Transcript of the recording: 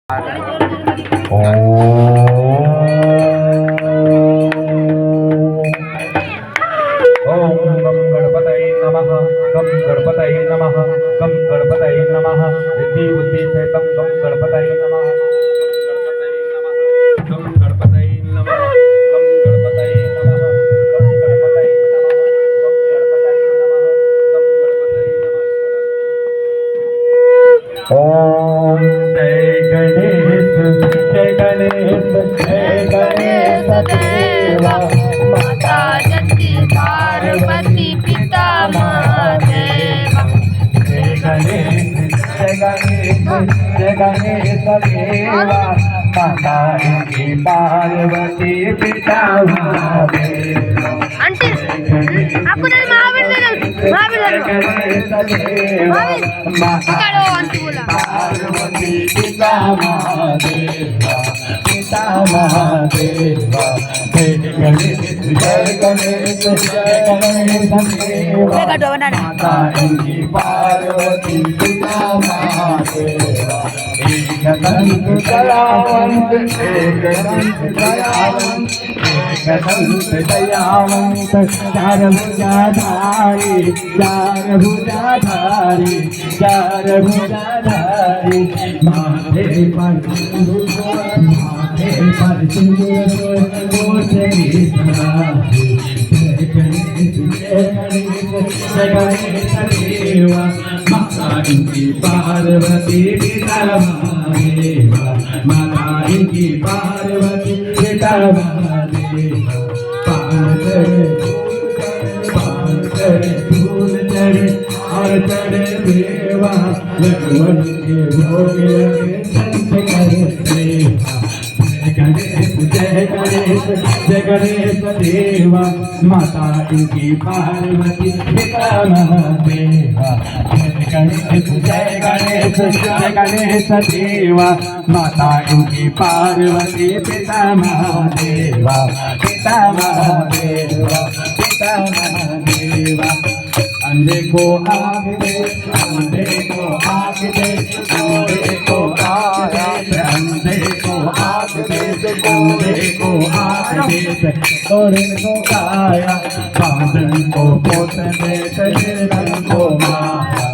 गम गणपतये नमः गम गणपतये नमः गम गणपतये नमः रिद्धि बुद्धि सहितं गम गणपतये नमः गम गणपतये नमः गम गणपतये नमः गम गणपतये नमः गम गणपतये नमः गम गणपतये नमः ओम जय गणेश जय गणेश जय गणेश देवा माता जगती पार्वती पिता महादेवा जय गणेश जय गणेश जय गणेश देवा माता की पार्वती पिता महादेवा అంటే అప్పుడు गणेश देवा माता पार्वती पिता महादेवा पिता महादेवा जय गणेश जय गणेश जय गणेश देवा माता की पार्वती पिता महादेवा एक दंत दयावंत एक दंत दयावंत एक दंत दयावंत चार भुजाधारी चार भुजाधारी चार भुजाधारी माथे पर सिंदूर मोचरी जय गणेश जय गणेश जय गणेश देवा माता की पार्वती पिता महादेवा माता की पार्वती पिता महादेवा पान करे फूल चढ़े और चढ़े देवा लक्ष्मण के भोग लगे संत करे देवा जय गणेश जय गणेश देवा माता की पार्वती पिता महादेवा जय गणेश जय गणेश जय गणेश देवा माता की पार्वती पिता महादेवा पिता महादेवा पिता महादेवा अंधे को आग दे अंधे को आग दे अंधे को आग दे अंधे को आग दे अंधे को आग दे तोड़न को काया बांधन को पोत दे शरीरन को माया